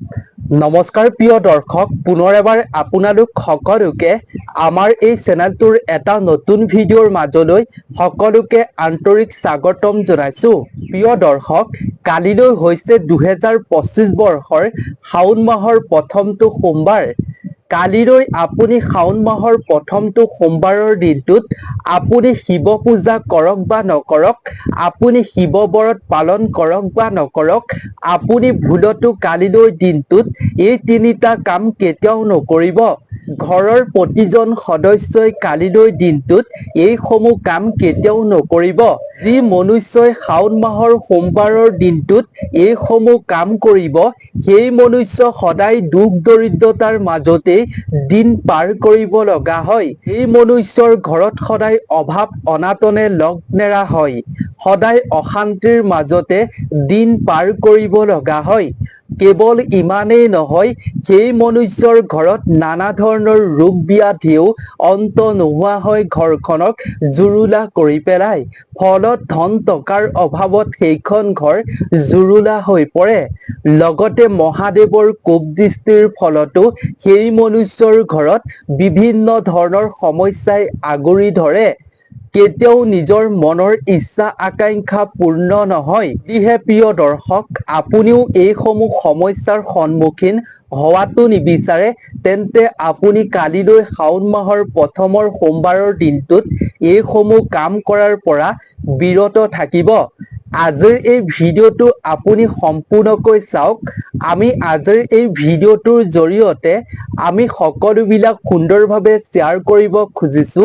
নমস্কাৰ প্ৰিয় দৰ্শক, পুনৰ এবাৰ আপোনালোক সকলোকে আমাৰ এই চেনেলটোৰ এটা নতুন ভিডিঅ'ৰ মাজলৈ সকলোকে আন্তৰিক স্বাগতম জনাইছো। প্ৰিয় দৰ্শক, কালিলৈ হৈছে 2025 বৰ্ষৰ শাওণ মাহৰ প্ৰথমটো সোমবাৰ। কালিলৈ আপুনি শাওণ মাহৰ প্ৰথমটো সোমবাৰৰ দিনটোত আপুনি শিৱ পূজা কৰক বা নকৰক, আপুনি শিৱ ব্ৰত পালন কৰক বা নকৰক, আপুনি ভুলতো কালিলৈ দিনটোত এই তিনিটা কাম কেতিয়াও নকৰিব। ঘৰৰ প্ৰতিজন সদস্যই কালিলৈ দিনটোত এইসমূহ কাম কেতিয়াও নকৰিব। যি মনুষ্যই শাওণ মাহৰ সোমবাৰৰ দিনটোত এইসমূহ কাম কৰিব, সেই মনুষ্য সদায় দুখ দৰিদ্ৰতাৰ মাজতেই দিন পাৰ কৰিব লগা হয়। এই মনুষ্যৰ ঘৰত সদায় অভাৱ অনাটনে লগ নেৰা হয়। সদায় অশান্তিৰ মাজতে দিন পাৰ কৰিব লগা হয়। কেৱল ইমানেই নহয়, সেই মনুষ্যৰ ঘৰত নানা ধৰণৰ ৰোগ ব্যাধিও অন্ত নোহোৱা হৈ ঘৰখনক জুৰুলা কৰি পেলায়। ফলত ধন টকাৰ অভাৱত সেইখন ঘৰ জুৰুলা হৈ পৰে। লগতে মহাদেৱৰ কোপ দৃষ্টিৰ ফলতো সেই মনুষ্যৰ ঘৰত বিভিন্ন ধৰণৰ সমস্যাই আগুৰি ধৰে। কেতিয়াও নিজৰ মনৰ ইচ্ছা আকাংক্ষা পূৰ্ণ নহয়। সেয়েহে প্ৰিয় দৰ্শক, আপুনিও এইসমূহ সমস্যাৰ সন্মুখীন হোৱাটো নিবিচাৰে, তেন্তে আপুনি কালিলৈ শাওণ মাহৰ প্ৰথমৰ সোমবাৰৰ দিনটোত এইসমূহ কাম কৰাৰ পৰা বিৰত থাকিব। আজিৰ এই ভিডিঅ'টো আপুনি সম্পূৰ্ণকৈ চাওক। আমি আজিৰ এই ভিডিঅ'টোৰ জৰিয়তে আমি সকলোবিলাক সুন্দৰভাৱে শ্বেয়াৰ কৰিব খুজিছো।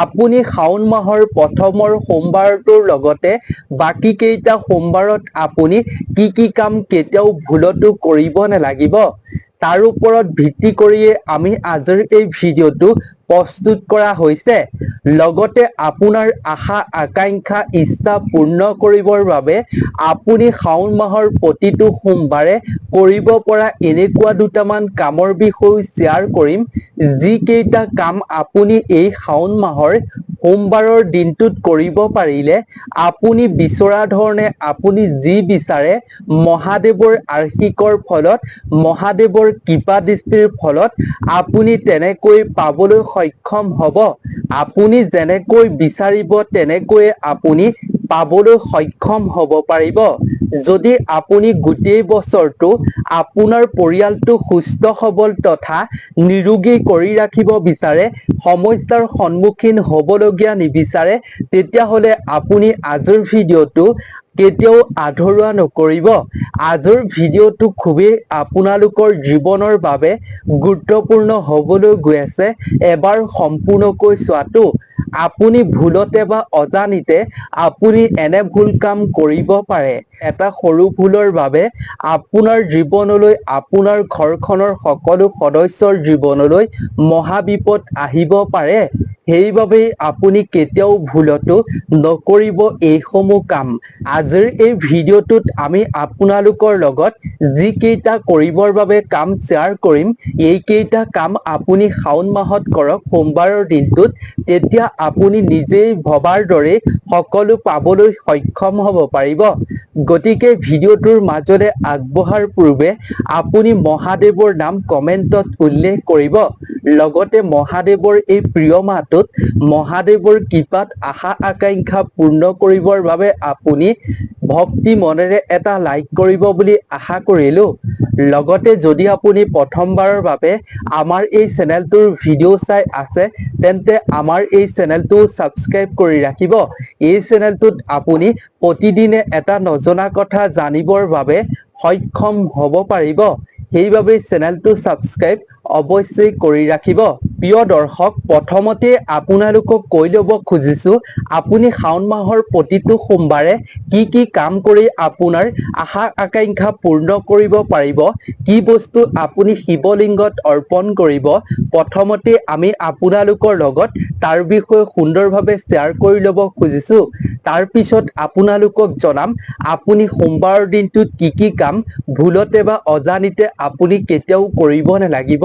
আপুনি শাওণ মাহৰ প্ৰথমৰ সোমবাৰটোৰ লগতে বাকী কেইটা সোমবাৰত আপুনি কি কাম কেতিয়াও ভুলতো কৰিব নালাগিব, তাৰ ওপৰত ভিত্তি কৰিয়ে আমি আজিৰ এই ভিডিঅ'টো প্ৰস্তুত কৰা হৈছে। লগতে আপোনাৰ আশা আকাংক্ষা ইচ্ছা পূৰ্ণ কৰিবৰ বাবে আপুনি শাওণ মাহৰ প্ৰতিটো সোমবাৰে কৰিব পৰা এনেকুৱা দুটামান কামৰ বিষয়ে শ্বেয়াৰ কৰিম, যিকেইটা কাম আপুনি এই শাওণ মাহৰ সোমবাৰৰ দিনটোত কৰিব পাৰিলে আপুনি বিচৰা ধৰণে আপুনি যি বিচাৰে মহাদেৱৰ আশীৰ্বাদৰ ফলত, মহাদেৱৰ কৃপা দৃষ্টিৰ ফলত আপুনি তেনেকৈ পাবলৈ সক্ষম হ'ব। আপুনি যেনেকৈ বিচাৰিব তেনেকৈয়ে আপুনি পাবলৈ সক্ষম হ'ব পাৰিব। যদি আপুনি গোটেই বছৰটো আপোনাৰ পৰিয়ালটো সুস্থ সবল তথা নিৰোগী কৰি ৰাখিব বিচাৰে, সমস্যাৰ সন্মুখীন হ'বলগীয়া নিবিচাৰে, তেতিয়াহ'লে আপুনি আজিৰ ভিডিঅ'টো কেতিয়াও আধৰুৱা নকৰিব। আজিৰ ভিডিঅ'টো খুবেই আপোনালোকৰ জীৱনৰ বাবে গুৰুত্বপূৰ্ণ হ'বলৈ গৈ আছে। এবাৰ সম্পূৰ্ণকৈ চোৱাটো। আপুনি ভুলতে বা অজানিতে আপুনি এনে ভুল কাম কৰিব পাৰে। এটা সৰু ভুলৰ বাবে আপোনাৰ জীৱনলৈ, আপোনাৰ ঘৰখনৰ সকলো সদস্যৰ জীৱনলৈ মহা বিপদ আহিব পাৰে। সেইবাবেই আপুনি কেতিয়াও ভুলতো নকৰিব এইসমূহ কাম। আজিৰ এই ভিডিঅ'টোত আমি আপোনালোকৰ লগত যিকেইটা কৰিবৰ বাবে কাম শ্বেয়াৰ কৰিম, এইকেইটা কাম আপুনি শাওণ মাহত কৰক সোমবাৰৰ দিনটোত, তেতিয়া আপুনি নিজেই ভবাৰ দৰে সকলো পাবলৈ সক্ষম হ'ব পাৰিব। গতিকে ভিডিঅ'টোৰ মাজলৈ আগবঢ়াৰ পূৰ্বে আপুনি মহাদেৱৰ নাম কমেণ্টত উল্লেখ কৰিব। লগতে মহাদেৱৰ এই প্ৰিয় মাহটোত মহাদেৱৰ কৃপাত আশা আকাংক্ষা পূৰ্ণ কৰিবৰ বাবে আপুনি ভক্তি মনেৰে এটা লাইক কৰিব বুলি আশা কৰিলো। লগতে যদি আপুনি প্ৰথমবাৰৰ বাবে আমাৰ এই চেনেলটোৰ ভিডিঅ' চাই আছে, তেন্তে আমাৰ এই চেনেলটো ছাবস্ক্ৰাইব কৰি ৰাখিব। এই চেনেলটোত আপুনি প্ৰতিদিনে এটা নজনা কথা জানিবৰ বাবে সক্ষম হ'ব পাৰিব। সেইবাবে চেনেলটো ছাবস্ক্ৰাইব অৱশ্যেই কৰি ৰাখিব। প্ৰিয় দৰ্শক, প্ৰথমতে আপোনালোকক কৈ ল'ব খুজিছো, আপুনি শাওণ মাহৰ প্ৰতিটো সোমবাৰে কি কাম কৰি আপোনাৰ আশা আকাংক্ষা পূৰ্ণ কৰিব পাৰিব, কি বস্তু আপুনি শিৱলিংগত অৰ্পণ কৰিব, প্ৰথমতে আমি আপোনালোকৰ লগত তাৰ বিষয়ে সুন্দৰভাৱে শ্বেয়াৰ কৰি ল'ব খুজিছো। তাৰ পিছত আপোনালোকক জনাম আপুনি সোমবাৰৰ দিনটোত কি কাম ভুলতে বা অজানিতে আপুনি কেতিয়াও কৰিব নালাগিব।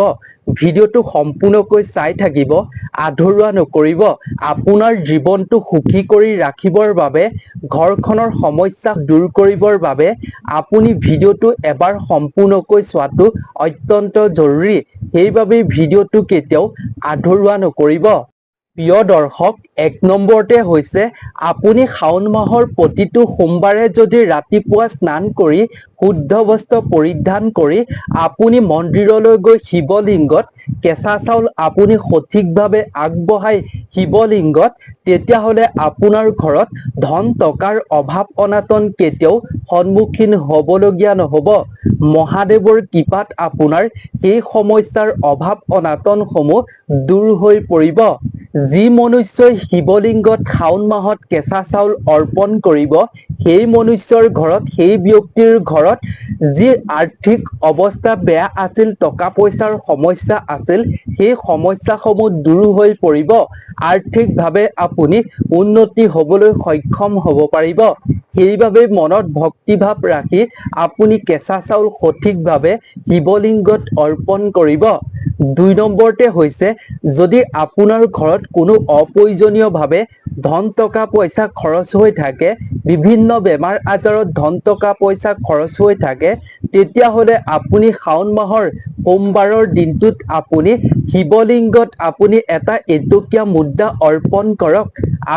ভিডিঅ'টো সম্পূৰ্ণকৈ চাই থাকিব, আধৰুৱা নকৰিব। আপোনাৰ জীৱনটো সুখী কৰি ৰাখিবৰ বাবে, ঘৰখনৰ সমস্যা দূৰ কৰিবৰ বাবে আপুনি ভিডিঅ'টো এবাৰ সম্পূৰ্ণকৈ চোৱাটো অত্যন্ত জৰুৰী। সেইবাবে ভিডিঅ'টো কেতিয়াও আধৰুৱা নকৰিব। প্ৰিয় দৰ্শক, 1 নম্বৰতে হৈছে আপুনি শাওণ মাহৰ প্ৰতিটো সোমবাৰে যদি ৰাতিপুৱা স্নান কৰি শুদ্ধ বস্ত্ৰ পৰিধান কৰি আপুনি মন্দিৰলৈ গৈ শিৱলিংগত কেঁচা চাউল আপুনি সঠিকভাৱে আগবঢ়াই শিৱলিংগত, তেতিয়াহ'লে আপোনাৰ ঘৰত ধন টকাৰ অভাৱ অনাটন কেতিয়াও সন্মুখীন হ'বলগীয়া নহ'ব। মহাদেৱৰ কৃপাত আপোনাৰ সেই সমস্যাৰ অভাৱ অনাটনসমূহ দূৰ হৈ পৰিব। যি মনুষ্যই শিৱলিংগত শাওণ মাহত কেঁচা চাউল অৰ্পণ কৰিব, সেই মনুষ্যৰ ঘৰত, সেই ব্যক্তিৰ ঘৰত যি আৰ্থিক অৱস্থা বেয়া আছিল, টকা পইচাৰ সমস্যা আছিল, সেই সমস্যাসমূহ দূৰ হৈ পৰিব। আৰ্থিকভাৱে আপুনি উন্নতি হ'বলৈ সক্ষম হ'ব পাৰিব। সেইবাবে মনত ভক্তিভাৱ ৰাখি আপুনি কেঁচা চাউল সঠিকভাৱে শিৱলিংগত অৰ্পণ কৰিব। 2 নম্বৰতে হৈছে যদি আপোনাৰ ঘৰত কোনো অপ্ৰয়োজনীয়ভাৱে ধন টকা পইচা খৰচ হৈ থাকে, বিভিন্ন বেমাৰ আজাৰত ধন টকা পইচা খৰচ হৈ থাকে, তেতিয়াহ'লে আপুনি শাওণ মাহৰ সোমবাৰৰ দিনটোত আপুনি শিৱলিংগত আপুনি এটা এটকীয়া মুদ্ৰা অৰ্পণ কৰক,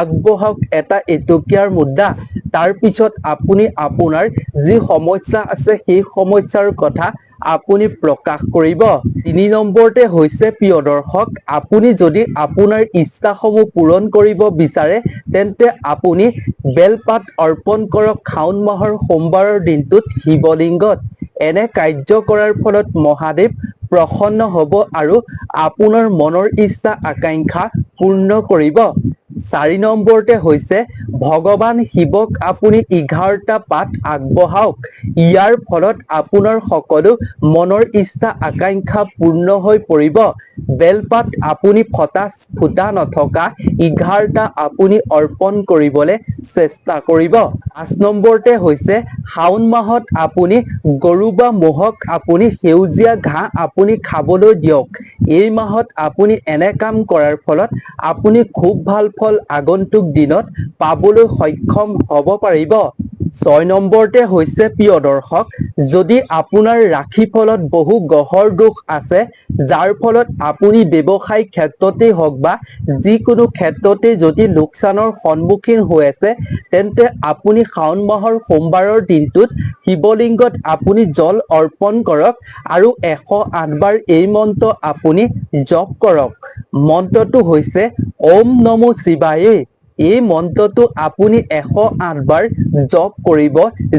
আগবঢ়াওক এটা এটকীয়াৰ মুদ্ৰা। তাৰ পিছত আপুনি আপোনাৰ যি সমস্যা আছে সেই সমস্যাৰ কথা আপুনি প্ৰকাশ কৰিব। 3 নম্বৰতে হৈছে প্ৰিয় দৰ্শক, আপুনি যদি আপোনাৰ ইচ্ছাসমূহ পূৰণ কৰিব বিচাৰে, তেন্তে আপুনি বেলপাত অৰ্পণ কৰক শাওণ মাহৰ সোমবাৰৰ দিনটোত শিৱলিংগত। এনে কাৰ্য কৰাৰ ফলত মহাদেৱ প্ৰসন্ন হ'ব আৰু আপোনাৰ মনৰ ইচ্ছা আকাংক্ষা পূৰ্ণ কৰিব। 4 নম্বৰতে হৈছে ভগৱান শিৱক আপুনি 11টা পাত আগবঢ়াওক। ইয়াৰ ফলত আপোনাৰ সকলো মনৰ ইচ্ছা আকাংক্ষা পূৰ্ণ হৈ পৰিব। বেলপাত আপুনি ফুটা নথকা 11টা আপুনি অৰ্পণ কৰিবলৈ চেষ্টা কৰিব। 5 নম্বৰতে হৈছে শাওণ মাহত আপুনি গৰু বা ম'হক আপুনি সেউজীয়া ঘাঁহ আপুনি খাবলৈ দিয়ক। এই মাহত আপুনি এনে কাম কৰাৰ ফলত আপুনি খুব ভাল ফল আগন্তুক দিনত পাবলৈ সক্ষম হ'ব পাৰিব। 6 নম্বৰতে হৈছে প্ৰিয় দৰ্শক, যদি আপোনাৰ ৰাশিফলত বহু গ্ৰহৰ দোষ আছে, যাৰ ফলত আপুনি ব্যৱসায়িক ক্ষেত্ৰতেই হওক বা যিকোনো ক্ষেত্ৰতে যদি লোকচানৰ সন্মুখীন হৈ আছে, তেন্তে আপুনি শাওণ মাহৰ সোমবাৰৰ দিনটোত শিৱলিংগত আপুনি জল অৰ্পণ কৰক আৰু 108 বাৰ এই মন্ত্ৰ আপুনি জপ কৰক। মন্ত্ৰটো হৈছে ওম নমো শিৱায়ে। এই মন্ত্ৰটো আপুনি 108 বাৰ জপ কৰিব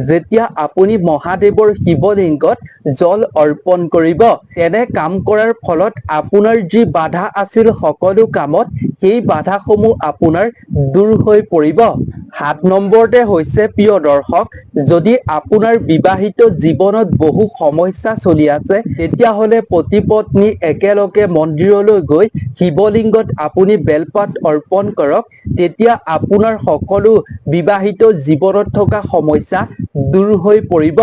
যেতিয়া আপুনি মহাদেৱৰ শিৱলিংগত জল অৰ্পণ কৰিব। এনে কাম কৰাৰ ফলত আপোনাৰ যি বাধা আছিল সকলো কামত, সেই বাধাসমূহ আপোনাৰ দূৰ হৈ পৰিব। 7 নম্বৰতে হৈছে প্ৰিয় দৰ্শক, যদি আপোনাৰ বিবাহিত জীৱনত বহু সমস্যা চলি আছে, তেতিয়াহ'লে পতি পত্নী একেলগে মন্দিৰলৈ গৈ শিৱলিংগত আপুনি বেলপাত অৰ্পণ কৰক। তেতিয়া আপোনাৰ সকলো বিবাহিত জীৱনত থকা সমস্যা দূৰ হৈ পৰিব।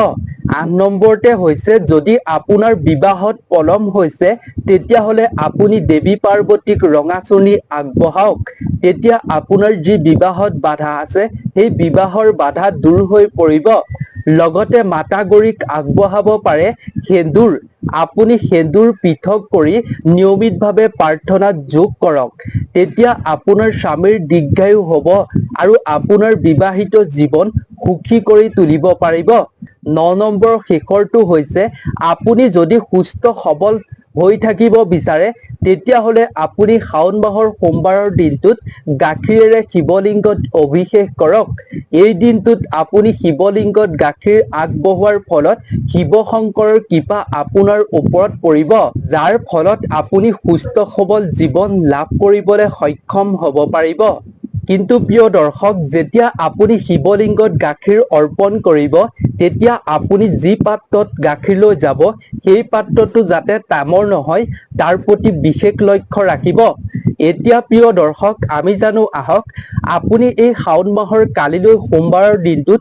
8 নম্বৰতে হৈছে যদি আপোনাৰ বিবাহত পলম হৈছে, তেতিয়াহ'লে আপুনি দেৱী পাৰ্বতীক ৰঙা চুৰ্ণী আগবঢ়াওক। তেতিয়া আপোনাৰ যি বিবাহত বাধা আছে, সেই বিবাহৰ বাধা দূৰ হৈ পৰিব। লগতে মাতা গৌৰীক আগবঢ়াব পাৰে সেন্দুৰ। আপুনি সেন্দুৰ পৃথক কৰি নিয়মিতভাৱে প্ৰাৰ্থনাত যোগ কৰক। তেতিয়া আপোনাৰ স্বামীৰ দীৰ্ঘায়ু হ'ব আৰু আপোনাৰ বিবাহিত জীৱন সুখী কৰি তুলিব পাৰিব। 9 নম্বৰ শেষৰটো হৈছে আপুনি যদি সুস্থ সবল হৈ থাকিব বিচাৰে, তেতিয়াহ'লে আপুনি শাওণ মাহৰ সোমবাৰৰ দিনটোত গাখীৰেৰে শিৱলিংগত অভিষেক কৰক। এই দিনটোত আপুনি শিৱলিংগত গাখীৰ আগবঢ়োৱাৰ ফলত শিৱ শংকৰৰ কৃপা আপোনাৰ ওপৰত পৰিব, যাৰ ফলত আপুনি সুস্থ সবল জীৱন লাভ কৰিবলৈ সক্ষম হ'ব পাৰিব। কিন্তু প্ৰিয় দৰ্শক, যেতিয়া আপুনি শিৱলিংগত গাখীৰ অৰ্পণ কৰিব, তেতিয়া আপুনি যি পাত্ৰত গাখীৰ লৈ যাব, সেই পাত্ৰটো যাতে তামৰ নহয়, তাৰ প্ৰতি বিশেষ লক্ষ্য ৰাখিব। এতিয়া প্ৰিয় দৰ্শক আমি জানো আহক আপুনি এই শাওণ মাহৰ কালিলৈ সোমবাৰৰ দিনটোত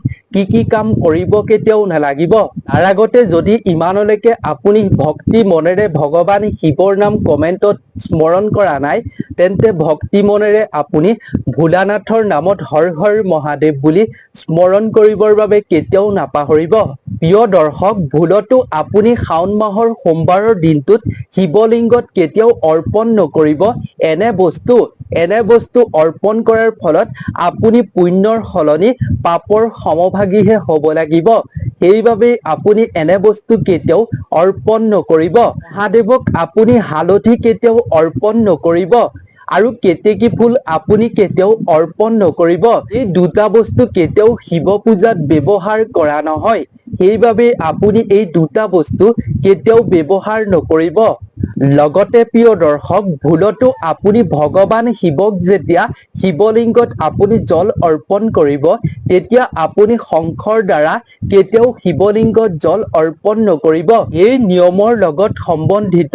কি কাম কৰিব কেতিয়াও নালাগিব। তাৰ আগতে যদি ইমানলৈকে আপুনি ভক্তি মনেৰে ভগৱান শিৱৰ নাম কমেণ্টত স্মৰণ কৰা নাই তেন্তে ভক্তি মনেৰে আপুনি ভোলানাথৰ নামত হৰ হৰ মহাদেৱ বুলি স্মৰণ কৰিবৰ বাবে কেতিয়াও নাপাহৰিব। প্ৰিয় দৰ্শক ভুলতো আপুনি শাওণ মাহৰ সোমবাৰৰ দিনটোত শিৱলিংগত কেতিয়াও অৰ্পণ নকৰিব এনে বস্তু অৰ্পণ কৰাৰ ফলত আপুনি পুণ্যৰ সলনি পাপৰ সমভাগীহে হ'ব লাগিব। সেইবাবে আপুনি এনে বস্তু কেতিয়াও অৰ্পণ নকৰিব। মহাদেৱক আপুনি হালধি কেতিয়াও অৰ্পণ নকৰিব আৰু কেতেকী ফুল আপুনি কেতিয়াও অৰ্পণ নকৰিব। এই দুটা বস্তু কেতিয়াও শিৱ পূজাত ব্যৱহাৰ কৰা নহয়। সেইবাবে আপুনি এই দুটা বস্তু কেতিয়াও ব্যৱহাৰ নকৰিব। লগতে প্ৰিয় দৰ্শক ভুলতো আপুনি ভগৱান শিৱক যেতিয়া শিৱলিংগত আপুনি জল অৰ্পণ কৰিব তেতিয়া আপুনি শংখৰ দ্বাৰা কেতিয়াও শিৱলিংগত জল অৰ্পণ নকৰিব। এই নিয়মৰ লগত সম্বন্ধিত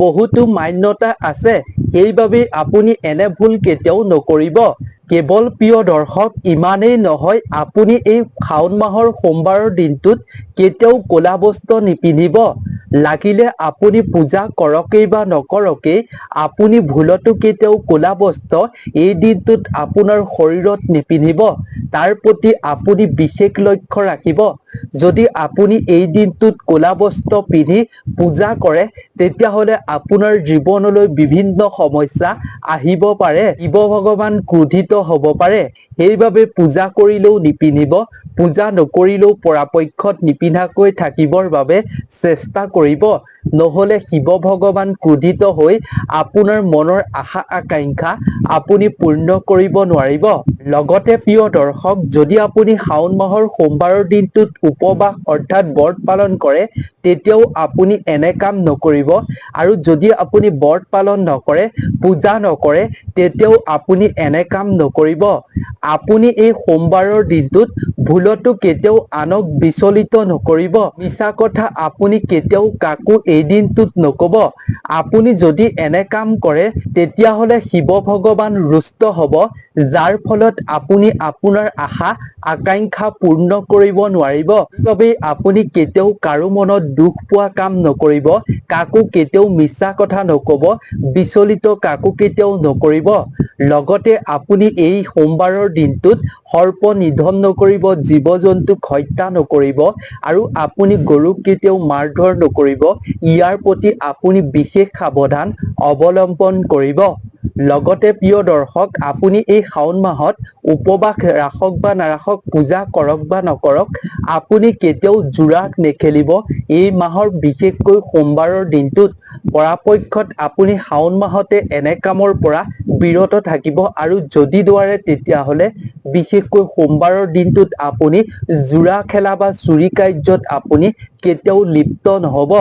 বহুতো মান্যতা আছে। সেইবাবে আপুনি এনে ভুল কেতিয়াও নকৰিব। কেৱল প্ৰিয় দৰ্শক ইমানেই নহয় আপুনি এই শাওণ মাহৰ সোমবাৰৰ দিনটোত কেতিয়াও ক'লা বস্ত্ৰ নিপিন্ধিব। লাগিলে আপুনি পূজা কৰকেই বা নকৰকেই আপুনি ভুলতো কেতিয়াও ক'লা বস্ত্ৰ এই দিনটোত আপোনাৰ শৰীৰত নিপিন্ধিব। তাৰ প্ৰতি আপুনি বিশেষ লক্ষ্য ৰাখিব। যদি আপুনি এই দিনটোত ক'লা বস্ত্ৰ পিন্ধি পূজা কৰে তেতিয়াহ'লে আপোনাৰ জীৱনলৈ বিভিন্ন সমস্যা আহিব পাৰে। শিৱ ভগৱান ক্ৰোধিত হ'ব পাৰে। সেইবাবে পূজা কৰিলেও নিপিন্ধিব। পূজা নকৰিলেও পৰাপক্ষত নিপিন্ধাকৈ থাকিবৰ বাবে চেষ্টা কৰিব। নহ'লে শিৱ ভগৱান ক্ৰোধিত হৈ আপোনাৰ মনৰ আশা আকাংক্ষা আপুনি পূৰ্ণ কৰিব নোৱাৰিব। লগতে প্ৰিয় দৰ্শক যদি আপুনি শাওণ মাহৰ সোমবাৰৰ দিনটোত উপবাস অৰ্থাৎ ব্ৰত পালন কৰে তেতিয়াও আপুনি এনে কাম নকৰিব। আৰু যদি আপুনি ব্ৰত পালন নকৰে পূজা নকৰে তেতিয়াও আপুনি এনে কাম নকৰিব। আপুনি এই সোমবাৰৰ দিনটোত ভুলতো কেতিয়াও আনক বিচলিত নকৰিব। মিছা কথা আপুনি কেতিয়াও কাকো এই দিনটোত নকব। আপুনি যদি এনে কাম কৰে তেতিয়াহ'লে শিৱ ভগৱান ৰুষ্ট হ'ব, যাৰ ফলত আপুনি আপোনাৰ আশা আকাংক্ষা পূৰ্ণ কৰিব নোৱাৰিব। সেইবাবে আপুনি কেতিয়াও কাৰো মনত দুখ পোৱা কাম নকৰিব। কাকো কেতিয়াও মিছা কথা নকব। বিচলিত কাকো কেতিয়াও নকৰিব। লগতে আপুনি এই সোমবাৰৰ দিনটোত সৰ্প নিধন নকৰিব, জীৱ জন্তুক হত্যা নকৰিব আৰু আপুনি গৰুক কেতিয়াও মাৰধৰ নকৰিব। ইয়াৰ প্ৰতি আপুনি বিশেষ সাৱধান অৱলম্বন কৰিব। লগতে প্ৰিয় দৰ্শক আপুনি এই শাওণ মাহত উপবাস ৰাখক বা নাৰাখক, পূজা কৰক বা নকৰক, আপুনি কেতিয়াও জোৰা নেখেলিব এই মাহৰ বিশেষকৈ সোমবাৰৰ দিনটোত। পৰাপক্ষত আপুনি শাওণ মাহতে এনে কামৰ পৰা বিৰত থাকিব আৰু যদি নোৱাৰে তেতিয়াহ'লে বিশেষকৈ সোমবাৰৰ দিনটোত আপুনি জোৰা খেলা বা চুৰি কাৰ্যত আপুনি কেতিয়াও লিপ্ত নহ'ব।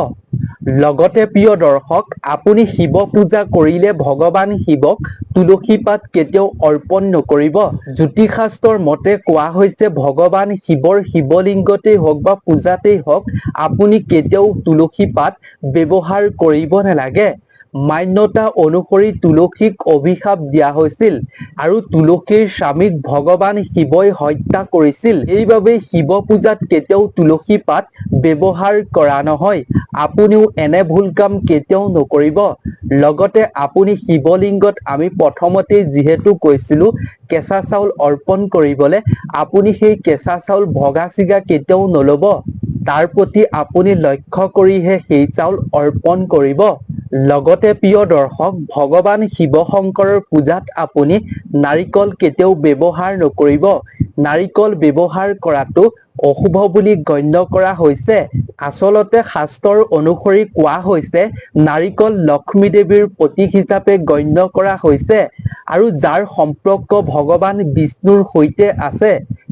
লগতে প্ৰিয় দৰ্শক আপুনি শিৱ পূজা কৰিলে ভগৱান শিৱক তুলসী পাত কেতিয়াও অৰ্পণ নকৰিব। জ্যোতিষ শাস্ত্ৰৰ মতে কোৱা হৈছে ভগৱান শিৱৰ শিৱলিংগতেই হওক বা পূজাতেই হওক আপুনি কেতিয়াও তুলসী পাত ব্যৱহাৰ কৰিব নালাগে। মান্যতা অনুসৰি তুলসীক অভিশাপ দিয়া হৈছিল আৰু তুলসীৰ স্বামীক ভগৱান শিৱই হত্যা কৰিছিল। সেইবাবে শিৱ পূজাত কেতিয়াও তুলসী পাত ব্যৱহাৰ কৰা নহয়। আপুনিও এনে ভুল কাম কেতিয়াও নকৰিব। লগতে আপুনি শিৱলিংগত আমি প্ৰথমতেই যিহেতু কৈছিলো কেঁচা চাউল অৰ্পণ কৰিবলৈ, আপুনি সেই কেঁচা চাউল ভগা চিগা কেতিয়াও নল'ব। তাৰ প্ৰতি আপুনি লক্ষ্য কৰিহে সেই চাউল অৰ্পণ কৰিব। লগতে প্ৰিয় দৰ্শক ভগৱান শিৱ শংকৰৰ পূজাত আপুনি নাৰিকল কেতিয়াও ব্যৱহাৰ নকৰিব। নাৰিকল ব্যৱহাৰ কৰাটো অশুভ বুলি গণ্য কৰা হৈছে। আচলতে শাস্ত্ৰৰ অনুসৰি কোৱা হৈছে নাৰিকল লক্ষ্মী দেৱীৰ প্ৰতীক হিচাপে গণ্য কৰা হৈছে আৰু যাৰ সম্পৰ্ক ভগৱান বিষ্ণুৰ সৈতে আছে।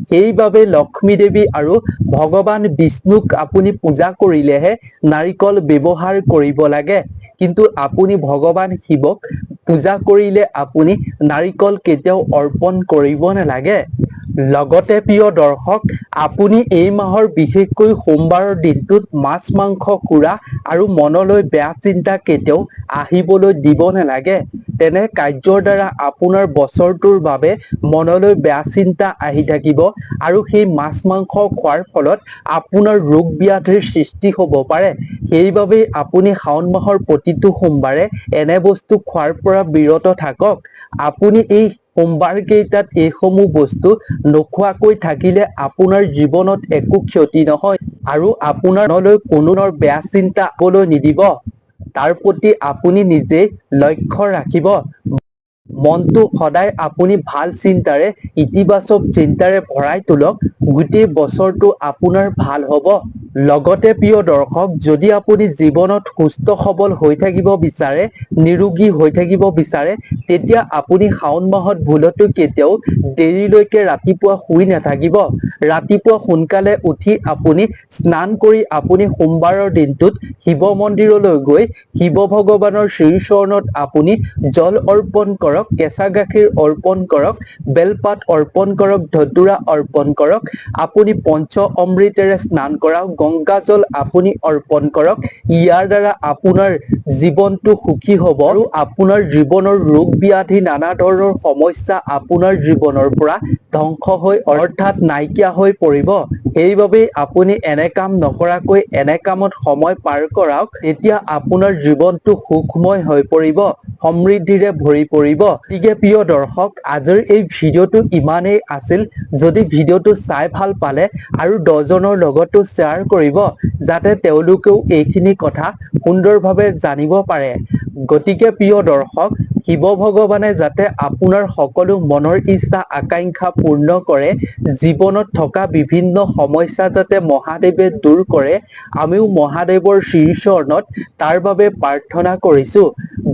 সেইবাবে লক্ষ্মী দেৱী আৰু ভগৱান বিষ্ণুক আপুনি পূজা কৰিলেহে নাৰিকল ব্যৱহাৰ কৰিব লাগে। কিন্তু আপুনি ভগৱান শিৱক পূজা কৰিলে আপুনি নাৰিকল কেতিয়াও অৰ্পণ কৰিব নালাগে। লগতে প্ৰিয় দৰ্শক আপুনি এই মাহৰ বিশেষকৈ সোমবাৰৰ দিনটোত মাছ মাংস খোৱা আৰু মনলৈ বেয়া চিন্তা কেতিয়াও আহিবলৈ দিব নালাগে। তেনে কাৰ্যৰ দ্বাৰা আপোনাৰ বছৰটোৰ বাবে মনলৈ বেয়া চিন্তা আহি থাকিব আৰু সেই মাছ মাংস খোৱাৰ ফলত আপোনাৰ ৰোগ ব্যাধিৰ সৃষ্টি হ'ব পাৰে। সেইবাবে আপুনি শাওণ মাহৰ প্ৰতিটো সোমবাৰে এনে বস্তু খোৱাৰ পৰা বিৰত থাকক। আপুনি এই সোমবাৰ কেইটাত এইসমূহ বস্তু নোখোৱাকৈ থাকিলে আপোনাৰ জীৱনত একো ক্ষতি নহয় আৰু আপোনাৰ মনলৈ কোনো ধৰণৰ বেয়া চিন্তা আহিবলৈ নিদিব। তাৰ প্ৰতি আপুনি নিজেই লক্ষ্য ৰাখিব। মনটো সদায় আপুনি ভাল চিন্তাৰে, ইতিবাচক চিন্তাৰে ভৰাই তোলক। গোটেই বছৰটো আপোনাৰ ভাল হ'ব। লগতে প্ৰিয় দৰ্শক, যদি আপুনি জীৱনত সুস্থ সবল হৈ থাকিব বিচাৰে, নিৰোগী হৈ থাকিব বিচাৰে, তেতিয়া আপুনি শাওণ মাহত ভুলতো কেতিয়াও দেৰিলৈকে ৰাতিপুৱা শুই নাথাকিব। ৰাতিপুৱা সোনকালে উঠি আপুনি স্নান কৰি আপুনি সোমবাৰৰ দিনটোত শিৱ মন্দিৰলৈ গৈ শিৱ ভগৱানৰ শ্ৰীচৰণত আপুনি জল অৰ্পণ কৰক, কেঁচা গাখীৰ অৰ্পণ কৰক, বেলপাত অৰ্পণ কৰক, ধতুৰা অৰ্পণ কৰক। আপুনি পঞ্চ অমৃতেৰে স্নান কৰাওক, গংগা জল আপুনি অৰ্পণ কৰক। ইয়াৰ দ্বাৰা আপোনাৰ জীৱনটো সুখী হ'ব আৰু আপোনাৰ জীৱনৰ ৰোগ ব্যাধি, নানা ধৰণৰ সমস্যা আপোনাৰ জীৱনৰ পৰা ধ্বংস হৈ অৰ্থাৎ নাইকিয়া হৈ পৰিব। সেইবাবেই আপুনি এনে কাম নকৰাকৈ এনে কামত সময় পাৰ কৰাওক। তেতিয়া আপোনাৰ জীৱনটো সুখময় হৈ পৰিব, সমৃদ্ধিৰে ভৰি পৰিব। গতিকে প্ৰিয় দৰ্শক, আজিৰ এই ভিডিঅ'টো ইমানেই আছিল। যদি ভিডিঅ'টো চাই ভাল পালে আৰু 10 জনৰ লগতো শ্বেয়াৰ কৰিব, যাতে তেওঁলোকেও এইখিনি কথা সুন্দৰভাৱে জানিব পাৰে। গতিকে প্ৰিয় দৰ্শক, শিৱ ভগৱানে যাতে আপোনাৰ সকলো মনৰ ইচ্ছা আকাংক্ষা পূৰ্ণ কৰে, জীৱনত থকা বিভিন্ন সমস্যা যাতে মহাদেৱে দূৰ কৰে, আমিও মহাদেৱৰ শ্ৰীচৰণত তাৰ বাবে প্ৰাৰ্থনা কৰিছো।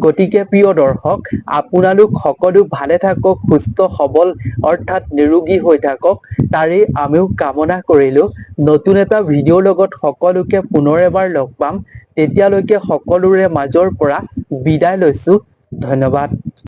গতিকে প্ৰিয় দৰ্শক, আপোনালোক সকলো ভালে থাকক, সুস্থ সবল অৰ্থাৎ নিৰোগী হৈ থাকক, তাৰেই আমিও কামনা কৰিলো। নতুন এটা ভিডিঅ'ৰ লগত সকলোকে পুনৰ এবাৰ লগ পাম। তেতিয়ালৈকে সকলোৰে মাজৰ পৰা বিদায় লৈছো। ধন্যবাদ।